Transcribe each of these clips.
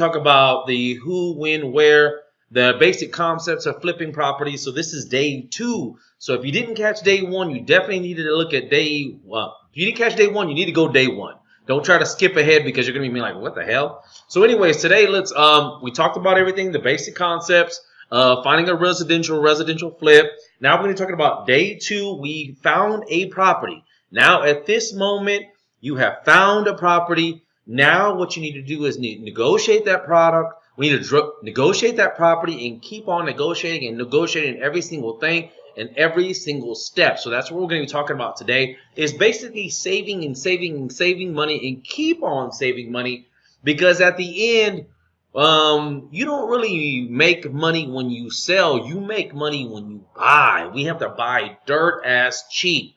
talk about the who, when, where, the basic concepts of flipping properties. So this is day 2. So if you didn't catch day 1, you definitely needed to look at day. Well, if you didn't catch day 1, you need to go day 1. Don't try to skip ahead because you're gonna be like, what the hell? So, anyways, today let's we talked about everything, the basic concepts, finding a residential flip. Now we're gonna be talking about day 2. We found a property. Now at this moment, you have found a property. Now what you need to do is negotiate that product. We need to negotiate that property and keep on negotiating every single thing and every single step. So that's what we're going to be talking about today, is basically saving money and keep on saving money, because at the end, you don't really make money when you sell. You make money when you buy. We have to buy dirt ass cheap.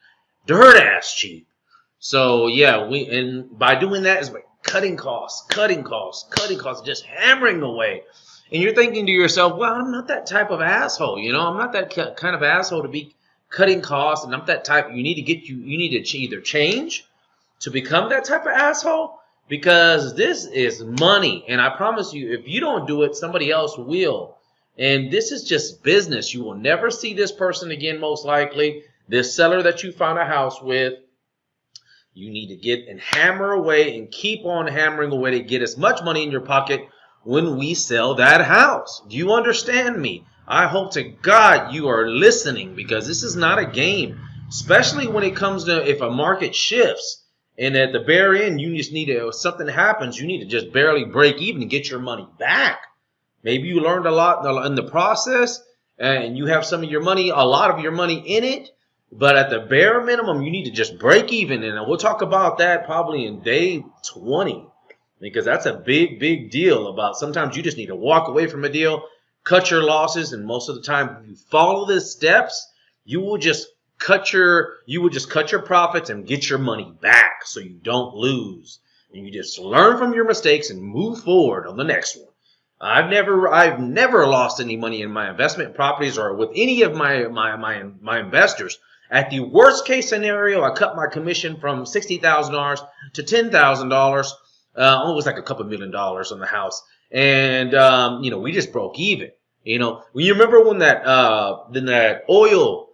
So yeah, and by doing that is by cutting costs, just hammering away. And you're thinking to yourself, well, I'm not that type of asshole, I'm not that kind of asshole to be cutting costs, and I'm that type. You need to either change to become that type of asshole, because this is money, and I promise you, if you don't do it, somebody else will. And this is just business. You will never see this person again, most likely. This seller that you found a house with, you need to get and hammer away and keep on hammering away to get as much money in your pocket when we sell that house. Do you understand me? I hope to God you are listening, because this is not a game, especially when it comes to if a market shifts and at the very end you just need to, if something happens, you need to just barely break even and get your money back. Maybe you learned a lot in the process and you have some of your money, a lot of your money in it, but at the bare minimum, you need to just break even. And we'll talk about that probably in day 20, because that's a big deal. About sometimes you just need to walk away from a deal, cut your losses, and most of the time, if you follow the steps, you will just cut your profits and get your money back, so you don't lose. And you just learn from your mistakes and move forward on the next one. I've never lost any money in my investment properties or with any of my investors. At the worst case scenario, I cut my commission from $60,000 to $10,000. It was like a couple $1 million on the house, and we just broke even. When you remember when the oil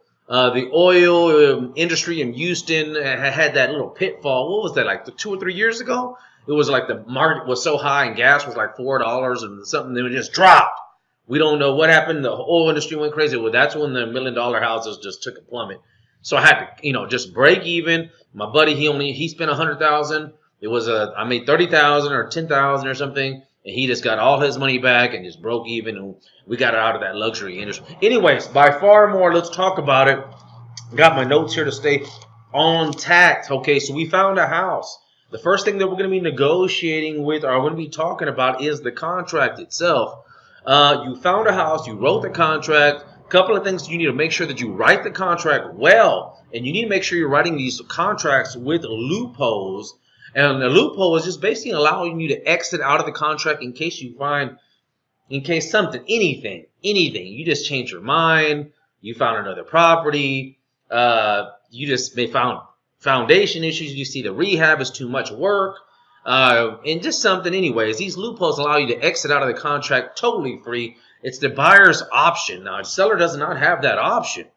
industry in Houston had that little pitfall. What was that, like 2 or 3 years ago? It was like the market was so high and gas was like $4 and something. Then it just dropped. We don't know what happened. The oil industry went crazy. Well, that's when the $1 million houses just took a plummet. So I had to, just break even. My buddy, he spent $100,000. It was I made $30,000 or $10,000 or something, and he just got all his money back and just broke even, and we got out of that luxury industry. Anyways, by far more, let's talk about it. Got my notes here to stay on tact. Okay, so we found a house. The first thing that we're going to be negotiating with, or I'm going to be talking about, is the contract itself. You found a house, you wrote the contract. Couple of things you need to make sure that you write the contract well, and you need to make sure you're writing these contracts with loopholes. And the loophole is just basically allowing you to exit out of the contract in case anything, you just change your mind, you found another property, you just may found foundation issues, you see the rehab is too much work, and just something. Anyways, these loopholes allow you to exit out of the contract totally free. It's the buyer's option. Now, the seller does not have that option.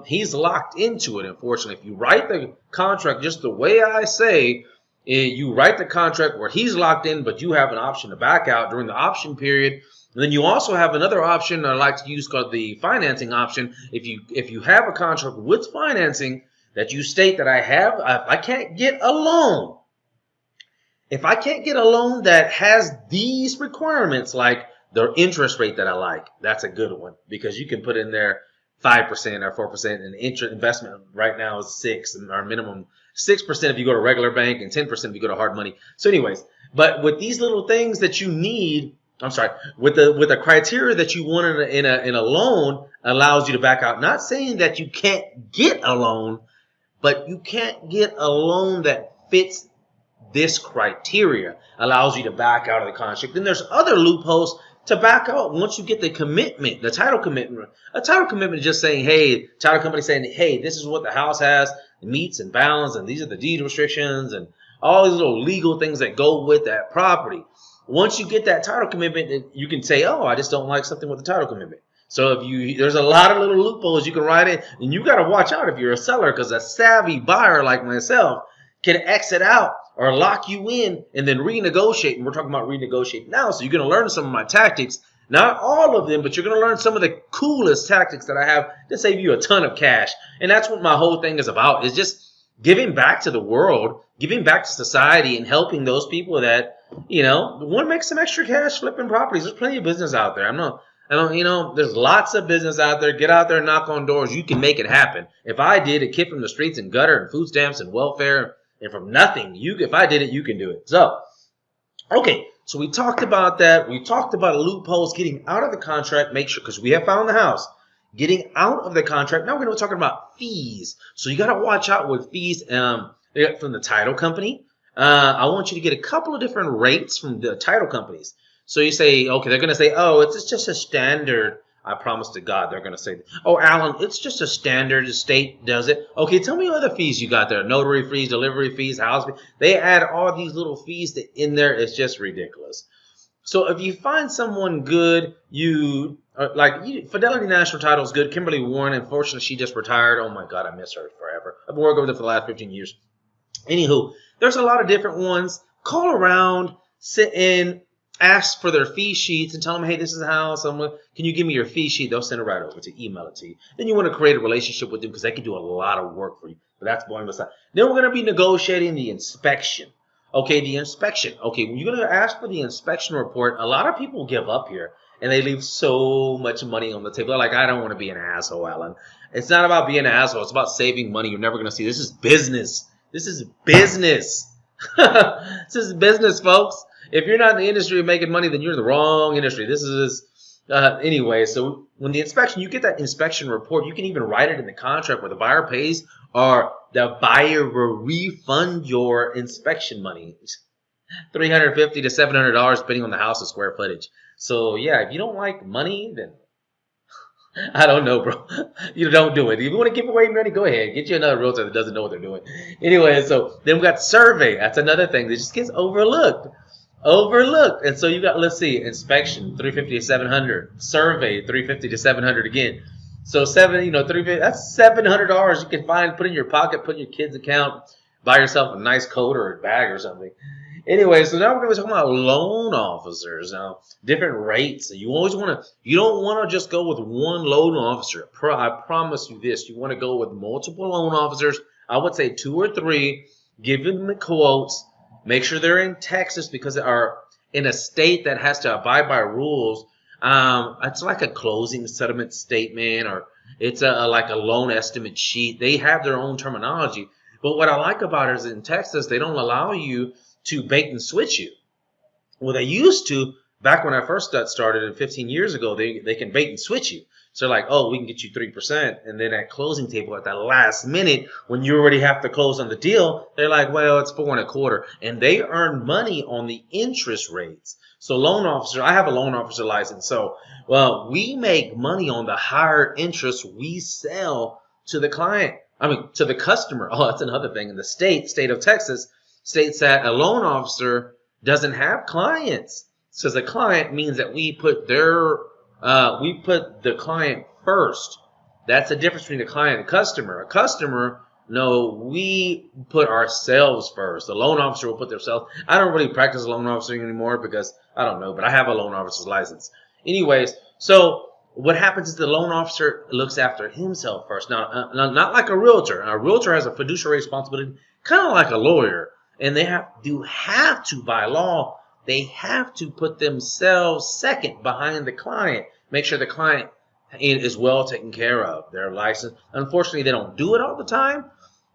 He's locked into it, unfortunately. If you write the contract just the way I say, you write the contract where he's locked in, but you have an option to back out during the option period. And then you also have another option I like to use called the financing option. If you have a contract with financing that you state that I can't get a loan. If I can't get a loan that has these requirements, like the interest rate that I like, that's a good one, because you can put in there 5% or 4%, and investment right now is 6%, and our minimum 6% if you go to regular bank and 10% if you go to hard money. So anyways, but with these little things that you need, with the criteria that you want in a loan, allows you to back out. Not saying that you can't get a loan, but you can't get a loan that fits this criteria, allows you to back out of the contract. Then there's other loopholes to back out once you get the commitment, the title commitment. A title commitment is just saying, hey, title company saying, hey, this is what the house has, the meets and bounds, and these are the deed restrictions, and all these little legal things that go with that property. Once you get that title commitment, you can say, oh, I just don't like something with the title commitment. So there's a lot of little loopholes you can write in, and you got to watch out if you're a seller, because a savvy buyer like myself can exit out or lock you in and then renegotiate. And we're talking about renegotiate now, so you're going to learn some of my tactics. Not all of them, but you're going to learn some of the coolest tactics that I have to save you a ton of cash. And that's what my whole thing is about, is just giving back to the world, giving back to society, and helping those people that, want to make some extra cash flipping properties. There's plenty of business out there. There's lots of business out there. Get out there and knock on doors. You can make it happen. If I did, a kid from the streets and gutter and food stamps and welfare and from nothing, if I did it, you can do it. So, okay. So we talked about that. We talked about loopholes, getting out of the contract. Make sure, because we have found the house, getting out of the contract. Now we're going to be talking about fees. So you got to watch out with fees from the title company. I want you to get a couple of different rates from the title companies. So you say, okay, they're going to say, oh, it's just a standard. I promise to God, they're going to say, oh, Alan, it's just a standard. The state does it. Okay, tell me other fees you got there. Notary fees, delivery fees, house fees. They add all these little fees in there. It's just ridiculous. So if you find someone good, Fidelity National Title is good. Kimberly Warren, unfortunately, she just retired. Oh, my God, I miss her forever. I've been working with her for the last 15 years. Anywho, there's a lot of different ones. Call around, sit in, ask for their fee sheets and tell them, hey, this is the house. Can you give me your fee sheet? They'll send it right over to email it to you. Then you want to create a relationship with them because they can do a lot of work for you. But that's going aside. Then we're going to be negotiating the inspection. Okay, the inspection. Okay, when you're going to ask for the inspection report, a lot of people give up here and they leave so much money on the table. They're like, I don't want to be an asshole, Alan. It's not about being an asshole. It's about saving money. You're never going to see. This is business. This is business. This is business, folks. If you're not in the industry of making money, then you're in the wrong industry. This is anyway. So when the inspection, you get that inspection report. You can even write it in the contract where the buyer pays, or the buyer will refund your inspection money, $350 to $700 depending on the house's square footage. So yeah, if you don't like money, then I don't know, bro. You don't do it. If you want to give away money, go ahead. Get you another realtor that doesn't know what they're doing. Anyway, so then we got survey. That's another thing that just gets overlooked. And so you got, let's see, inspection, $350 to $700. Survey, $350 to $700 again. So $350, that's $700 you can find, put in your pocket, put in your kid's account, buy yourself a nice coat or a bag or something. Anyway, so now we're going to be talking about loan officers. Now, different rates. You don't want to just go with one loan officer. I promise you this. You want to go with multiple loan officers. I would say 2 or 3. Give them the quotes. Make sure they're in Texas because they are in a state that has to abide by rules. It's like a closing settlement statement, or it's like a loan estimate sheet. They have their own terminology. But what I like about it is in Texas, they don't allow you to bait and switch you. Well, they used to back when I first got started 15 years ago. They can bait and switch you. So like, oh, we can get you 3%. And then at closing table at the last minute, when you already have to close on the deal, they're like, well, it's 4.25%. And they earn money on the interest rates. So loan officer, I have a loan officer license. So, well, we make money on the higher interest we sell to the client. To the customer. Oh, that's another thing. In the state of Texas, states that a loan officer doesn't have clients. So the client means that we put the client first. That's the difference between the client and the customer. A customer, no, we put ourselves first. The loan officer will put themselves. I don't really practice loan officering anymore because I don't know, but I have a loan officer's license. Anyways, so what happens is the loan officer looks after himself first. Now, not like a realtor. A realtor has a fiduciary responsibility, kind of like a lawyer. And they have to, by law, they have to put themselves second behind the client. Make sure the client is well taken care of. Their license. Unfortunately, they don't do it all the time.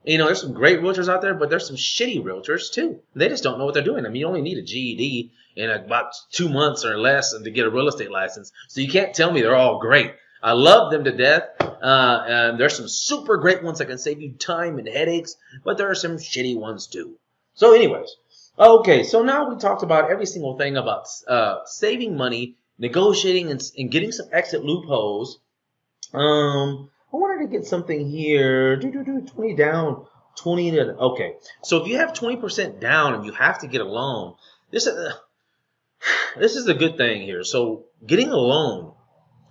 There's some great realtors out there, but there's some shitty realtors too. They just don't know what they're doing. You only need a GED in about 2 months or less to get a real estate license. So you can't tell me they're all great. I love them to death. And there's some super great ones that can save you time and headaches, but there are some shitty ones too. So anyways, okay, so now we talked about every single thing about saving money, negotiating, and getting some exit loopholes. I wanted to get something here. 20 down, 20 to, okay. So if you have 20% down and you have to get a loan, This is a good thing here. So getting a loan,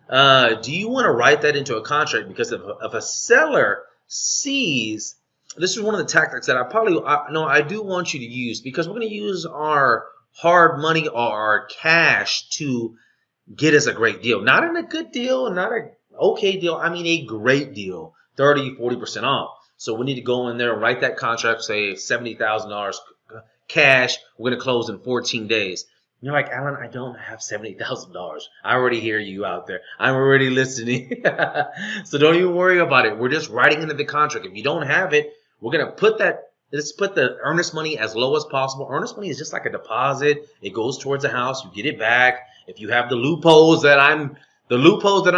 do you want to write that into a contract? Because if a seller sees, this is one of the tactics that I do want you to use, because we're going to use our hard money or our cash to get us a great deal. Not in a good deal, not a okay deal. I mean a great deal, 30, 40% off. So we need to go in there and write that contract, say $70,000 cash. We're going to close in 14 days. You're like, Alan, I don't have $70,000. I already hear you out there. I'm already listening. So don't even worry about it. We're just writing into the contract. If you don't have it, we're going to put that. Let's put the earnest money as low as possible. Earnest money is just like a deposit. It goes towards the house. You get it back. If you have the loopholes that I'm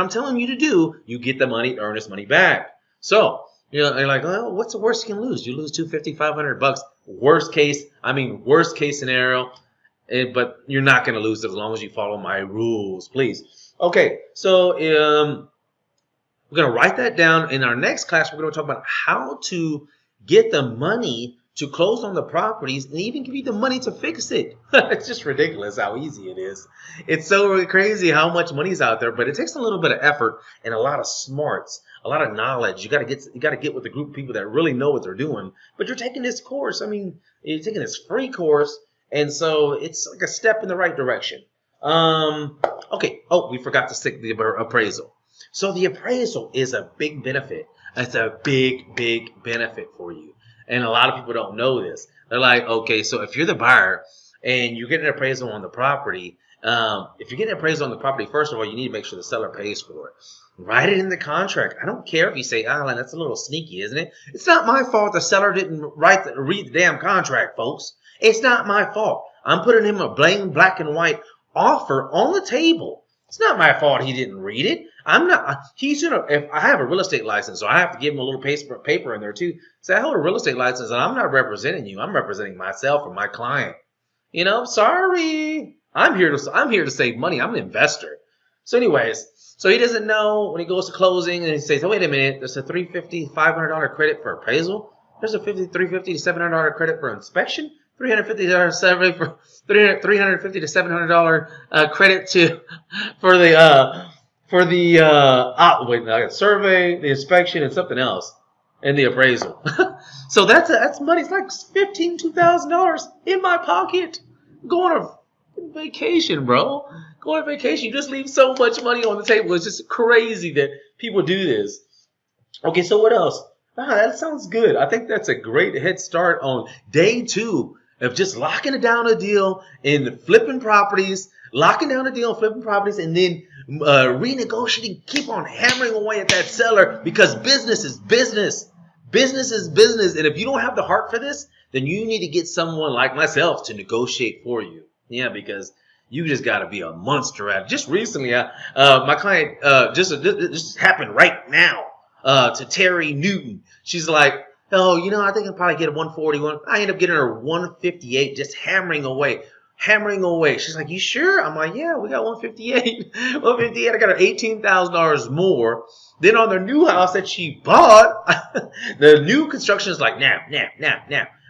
telling you to do, you get the money, earnest money back. So you're like, well, what's the worst you can lose? You lose $250, $500. Worst case scenario. But you're not going to lose it as long as you follow my rules, please. Okay, so we're going to write that down. In our next class, we're going to talk about how to get the money to close on the properties and even give you the money to fix it. It's just ridiculous how easy it is. It's so crazy how much money's out there, but it takes a little bit of effort and a lot of smarts, a lot of knowledge. You got to get with a group of people that really know what they're doing. But you're taking this course. I mean, you're taking this free course. And so it's like a step in the right direction. Okay. Oh, we forgot to stick the appraisal. So the appraisal is a big benefit. It's a big, big benefit for you. And a lot of people don't know this. They're like, okay, so if you're the buyer and you get an appraisal on the property, if you're getting an appraisal on the property, first of all, you need to make sure the seller pays for it. Write it in the contract. I don't care if you say, Alan, that's a little sneaky, isn't it? It's not my fault the seller didn't read the damn contract, folks. It's not my fault. I'm putting him a plain black and white offer on the table. It's not my fault he didn't read it. If I have a real estate license, so I have to give him a little paper in there too. Say, I hold a real estate license and I'm not representing you. I'm representing myself or my client. Sorry. I'm here to save money. I'm an investor. So anyways, so he doesn't know when he goes to closing and he says, oh, wait a minute, there's a $350, $500 credit for appraisal. There's a $350 to $700 credit for inspection. $350 to $700 credit for the survey, the inspection, and something else, and the appraisal. So that's money. It's like $2,000 in my pocket. Going on vacation, bro. Going on vacation. You just leave so much money on the table. It's just crazy that people do this. Okay, so what else? That sounds good. I think that's a great head start on day 2 of just locking down a deal and flipping properties, and then renegotiating, keep on hammering away at that seller, because business is business. Business is business. And if you don't have the heart for this, then you need to get someone like myself to negotiate for you. Yeah, because you just got to be a monster at it. Just recently, my client, this happened right now, to Terry Newton. She's like, oh, I think I'll probably get a 141. I end up getting her 158, just hammering away. She's like, you sure? I'm like, yeah, we got 158. 158, I got her $18,000 more. Then on the new house that she bought, the new construction is like, now.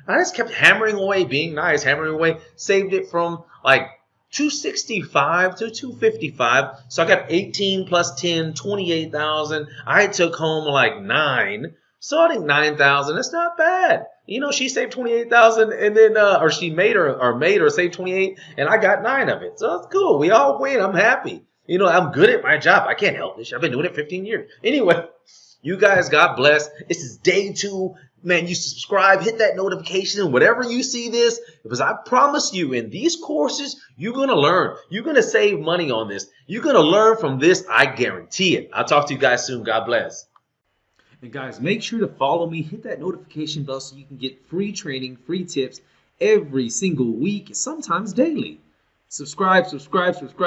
I just kept hammering away, being nice, hammering away, saved it from like 265 to 255. So I got 18 plus 10, 28,000. I took home like 9. So I think 9,000. That's not bad. She saved 28,000, and then or she made her save 28, and I got 9 of it. So that's cool. We all win. I'm happy. I'm good at my job. I can't help this. I've been doing it 15 years. Anyway, you guys, God bless. This is day 2. Man, you subscribe, hit that notification, whatever you see this, because I promise you, in these courses, you're going to learn. You're going to save money on this. You're going to learn from this. I guarantee it. I'll talk to you guys soon. God bless. And guys, make sure to follow me, hit that notification bell so you can get free training, free tips every single week, sometimes daily. Subscribe.